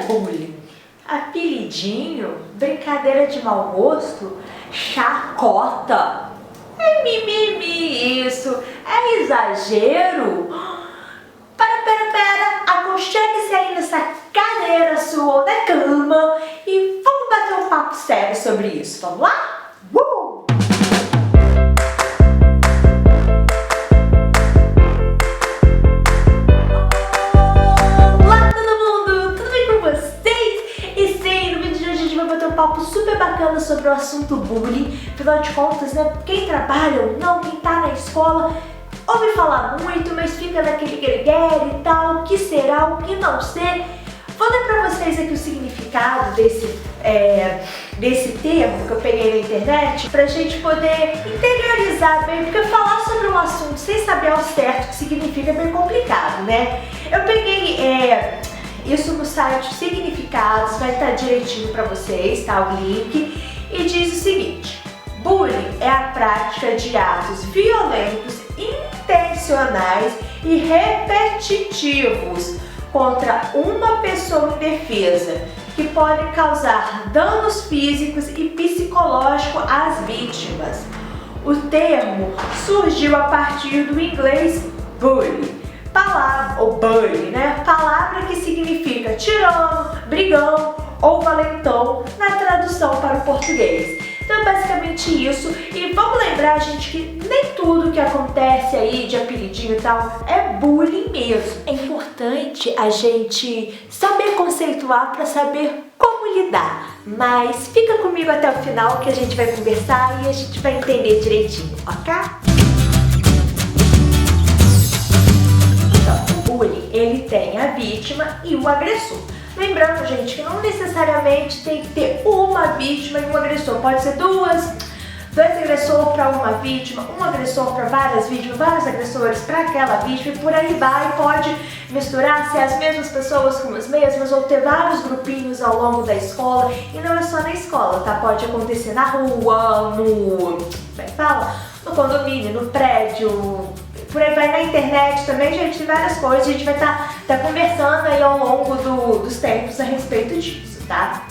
bullying? Apelidinho? Brincadeira de mau gosto? Chacota? É mimimi isso? É exagero? Pera, aconchegue-se aí nessa cadeira sua ou na cama e vamos bater um papo sério sobre isso, vamos lá? Papo super bacana sobre o assunto bullying. Afinal de contas, né, quem trabalha ou não, quem tá na escola, ouve falar muito, mas fica naquele greguério e tal, o que será, o que não ser. Vou ler pra vocês aqui o significado desse termo que eu peguei na internet, pra gente poder interiorizar bem, porque falar sobre um assunto sem saber ao certo o que significa é bem complicado, né? Eu peguei isso no site Significados, vai estar direitinho para vocês, tá? O link. E diz o seguinte: bullying é a prática de atos violentos, intencionais e repetitivos contra uma pessoa indefesa, que podem causar danos físicos e psicológicos às vítimas. O termo surgiu a partir do inglês bully, palavra que significa tirano, brigão ou valentão na tradução para o português. Então é basicamente isso. E vamos lembrar, gente, que nem tudo que acontece aí de apelidinho e tal é bullying mesmo. É importante a gente saber conceituar para saber como lidar. Mas fica comigo até o final que a gente vai conversar e a gente vai entender direitinho, ok? Ele tem a vítima e o agressor. Lembrando, gente, que não necessariamente tem que ter uma vítima e um agressor. Pode ser dois agressores para uma vítima, um agressor para várias vítimas, vários agressores para aquela vítima e por aí vai. Pode misturar, ser as mesmas pessoas com as mesmas ou ter vários grupinhos ao longo da escola. E não é só na escola, tá? Pode acontecer na rua, no condomínio, no prédio. Por aí vai, na internet também, gente, tem várias coisas, a gente vai estar conversando aí ao longo dos tempos a respeito disso, tá?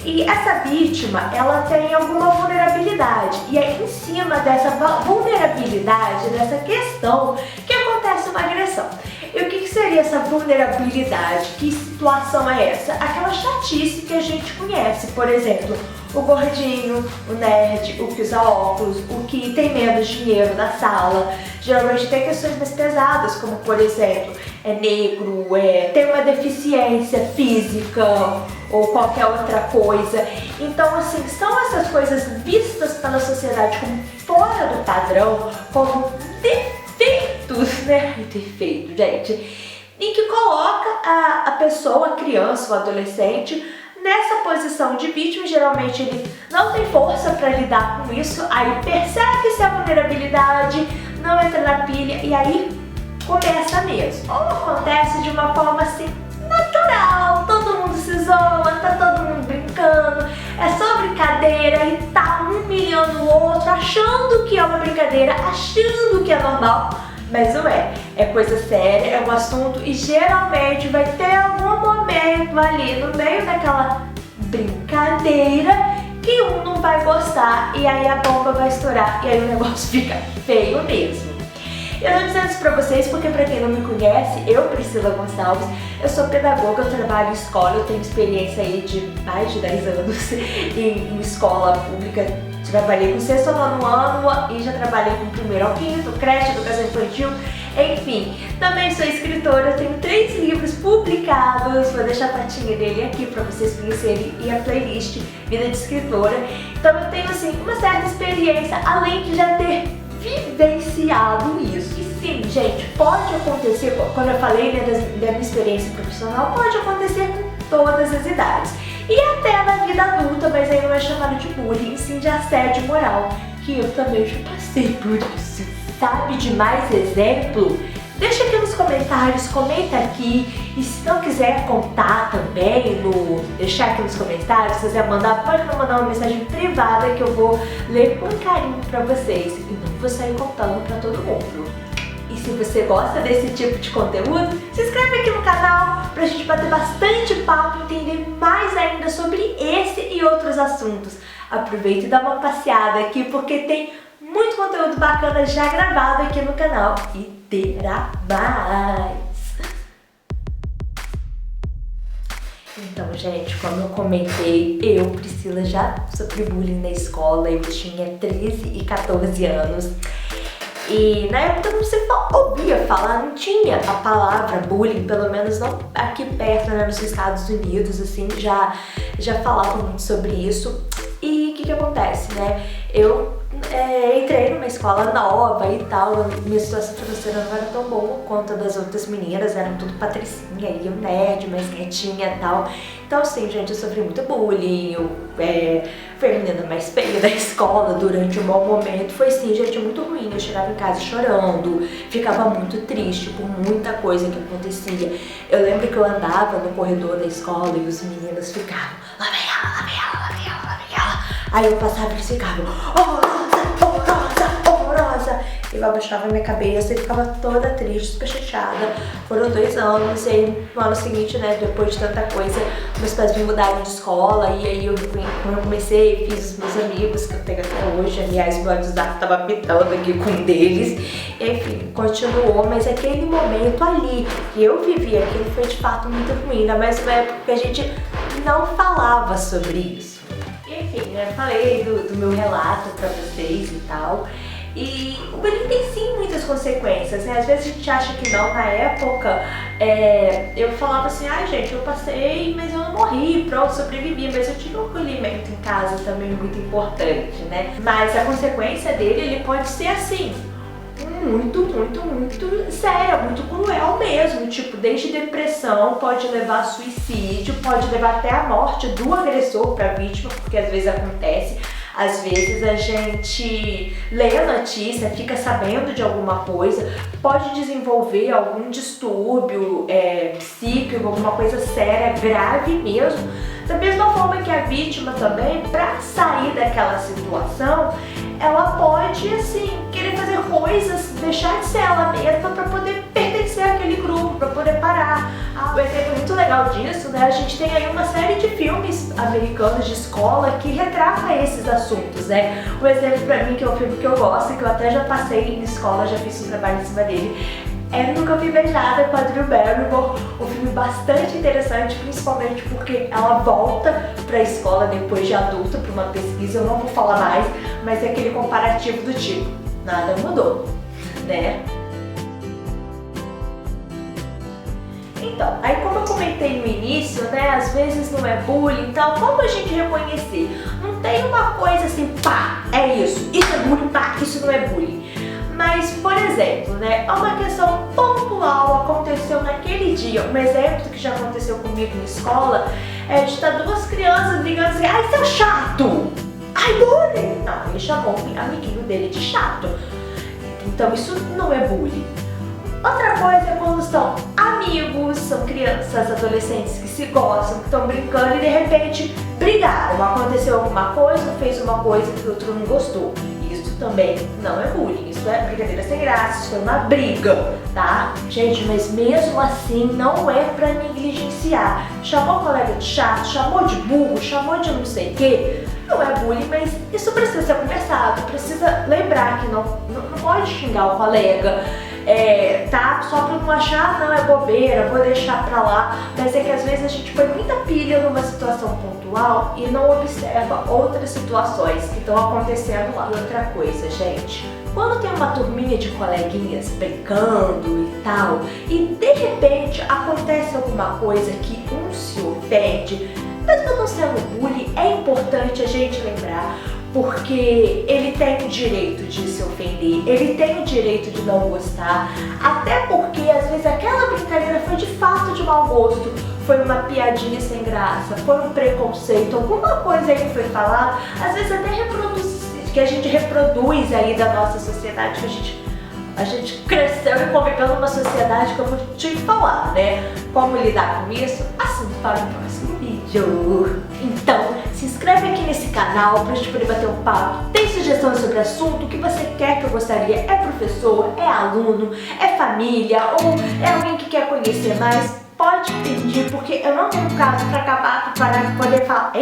E essa vítima, ela tem alguma vulnerabilidade, e é em cima dessa vulnerabilidade, dessa questão, que acontece uma agressão. E o que seria essa vulnerabilidade? Que situação é essa? Aquela chatice que a gente conhece, por exemplo, o gordinho, o nerd, o que usa óculos, o que tem menos dinheiro na sala. Geralmente tem questões mais pesadas, como por exemplo, é negro, tem uma deficiência física ou qualquer outra coisa. Então, assim, são essas coisas vistas pela sociedade como fora do padrão, como defeitos, né? Defeito, gente. E que coloca a pessoa, a criança, o adolescente, nessa posição de vítima. Geralmente ele não tem força para lidar com isso, aí percebe-se a vulnerabilidade, não entra na pilha e aí começa mesmo. Ou acontece de uma forma assim, natural, todo mundo se zoa, tá todo mundo brincando, é só brincadeira e tá um humilhando o outro, achando que é uma brincadeira, achando que é normal. Mas não é, é coisa séria, é um assunto e geralmente vai ter algum momento ali no meio daquela brincadeira que um não vai gostar e aí a bomba vai estourar e aí o negócio fica feio mesmo. Eu tô dizendo isso pra vocês porque, pra quem não me conhece, eu, Priscila Gonçalves, eu sou pedagoga, eu trabalho em escola, eu tenho experiência aí de mais de 10 anos em escola pública. Trabalhei com 6º ao 9º ano e já trabalhei com 1º ao 5º, creche, educação infantil, enfim. Também sou escritora, eu tenho 3 livros publicados, vou deixar a patinha dele aqui para vocês conhecerem e a playlist Vida de Escritora. Então eu tenho assim uma certa experiência, além de já ter vivenciado isso. E sim, gente, pode acontecer, quando eu falei, né, da minha experiência profissional, pode acontecer com todas as idades. E até na vida adulta, mas aí não é chamado de bullying, sim de assédio moral, que eu também já passei por isso. Sabe de mais exemplo? Deixa aqui nos comentários, comenta aqui. E se não quiser contar também, deixar aqui nos comentários, se quiser mandar, pode me mandar uma mensagem privada que eu vou ler com carinho pra vocês. E não vou sair contando pra todo mundo. E Se você gosta desse tipo de conteúdo, se inscreve aqui no canal pra gente bater bastante papo e entender mais ainda sobre esse e outros assuntos. Aproveita e dá uma passeada aqui porque tem muito conteúdo bacana já gravado aqui no canal e terá mais. Então, gente, como eu comentei, eu, Priscila, já sofri bullying na escola. Eu tinha 13 e 14 anos. E na época não se ouvia falar, não tinha a palavra bullying, pelo menos não aqui perto, né, nos Estados Unidos, assim, já falavam muito sobre isso. E o que acontece, né? Eu entrei numa escola nova e tal, minha situação financeira não era tão boa quanto a das outras meninas, eram tudo patricinha, e eu nerd, mais quietinha e tal. Então assim, gente, eu sofri muito bullying, eu fui a menina mais feia da escola durante um bom momento. Foi sim, gente, muito ruim. Eu chegava em casa chorando, ficava muito triste por muita coisa que acontecia. Eu lembro que eu andava no corredor da escola e os meninos ficavam, lá vem ela, lá vem ela, lá vem ela, lá vem ela. Aí eu passava e eles ficavam, horrorosa. Eu abaixava minha cabeça e ficava toda triste, super chateada. Foram 2 anos e aí no ano seguinte, né, depois de tanta coisa, meus pais me mudaram de escola e aí quando eu comecei, fiz os meus amigos que eu tenho até hoje. Aliás, meu WhatsApp tava pitando aqui com um deles. Enfim, continuou, mas aquele momento ali que eu vivi aquilo foi de fato muito ruim, ainda mais na época que a gente não falava sobre isso. Enfim, né, falei do meu relato pra vocês e tal. E o bullying tem sim muitas consequências, né? Às vezes a gente acha que não. Na época, eu falava assim, ai gente, eu passei, mas eu não morri, pronto, sobrevivi. Mas eu tive um acolhimento em casa também muito importante, né? Mas a consequência dele, ele pode ser assim, muito séria, muito cruel mesmo. Tipo, desde depressão, pode levar a suicídio, pode levar até a morte do agressor pra vítima, porque às vezes acontece. Às vezes a gente lê a notícia, fica sabendo de alguma coisa, pode desenvolver algum distúrbio psíquico, alguma coisa séria, grave mesmo. Da mesma forma que a vítima também, para sair daquela situação, ela pode, assim, querer fazer coisas, deixar de ser ela mesma para poder pertencer àquele grupo, para poder parar. Um exemplo muito legal disso, né? A gente tem aí uma série de filmes americanos de escola que retrata esses assuntos, né? Um exemplo pra mim, que é um filme que eu gosto e que eu até já passei em escola, já fiz um trabalho em cima dele, Nunca Vi Beijada, com a Drew Barrymore. Um filme bastante interessante, principalmente porque ela volta pra escola depois de adulta pra uma pesquisa. Eu não vou falar mais, mas é aquele comparativo do tipo, nada mudou, né? Então, aí como eu comentei no início, né, às vezes não é bullying, então como a gente reconhecer? Não tem uma coisa assim, pá, é isso é bullying, pá, isso não é bullying. Mas, por exemplo, né, é uma questão pontual, aconteceu naquele dia. Um exemplo que já aconteceu comigo na escola é de estar 2 crianças brigando assim, ai, seu chato! Ai, bullying! Não, ele chamou o amiguinho dele de chato. Então isso não é bullying. Outra coisa é quando são amigos, são crianças, adolescentes que se gostam, que estão brincando e de repente brigaram. Aconteceu alguma coisa, fez uma coisa que o outro não gostou. Isso também não é bullying, isso é brincadeira sem graça, isso é uma briga, tá? Gente, mas mesmo assim não é pra negligenciar. Chamou o colega de chato, chamou de burro, chamou de não sei o quê. Não é bullying, mas isso precisa ser conversado, precisa lembrar que não pode xingar o colega. Tá? Só pra não achar, não, é bobeira, vou deixar pra lá. Mas é que às vezes a gente põe muita pilha numa situação pontual e não observa outras situações que estão acontecendo lá. E outra coisa, gente, quando tem uma turminha de coleguinhas brincando e tal, e de repente acontece alguma coisa que um se ofende, mesmo não sendo bullying, é importante a gente lembrar, porque ele tem o direito de se ofender, ele tem o direito de não gostar, até porque às vezes aquela brincadeira foi de fato de mau gosto, foi uma piadinha sem graça, foi um preconceito, alguma coisa aí que foi falada, às vezes até que a gente reproduz aí da nossa sociedade, que a gente cresceu e conviveu numa sociedade que eu vou te falar, né? Como lidar com isso? Assunto para o próximo vídeo. Então, se inscreve aqui nesse canal pra gente poder bater um papo. Tem sugestões sobre assunto, o que você quer que eu gostaria? É professor, é aluno, é família ou é alguém que quer conhecer mais? Pode pedir, porque eu não tenho prazo pra acabar, para poder falar,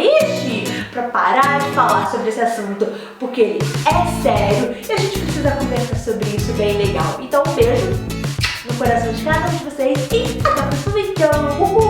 pra parar de falar sobre esse assunto, porque ele é sério e a gente precisa conversar sobre isso bem legal. Então um beijo no coração de cada um de vocês e até o próximo vídeo. Uhul!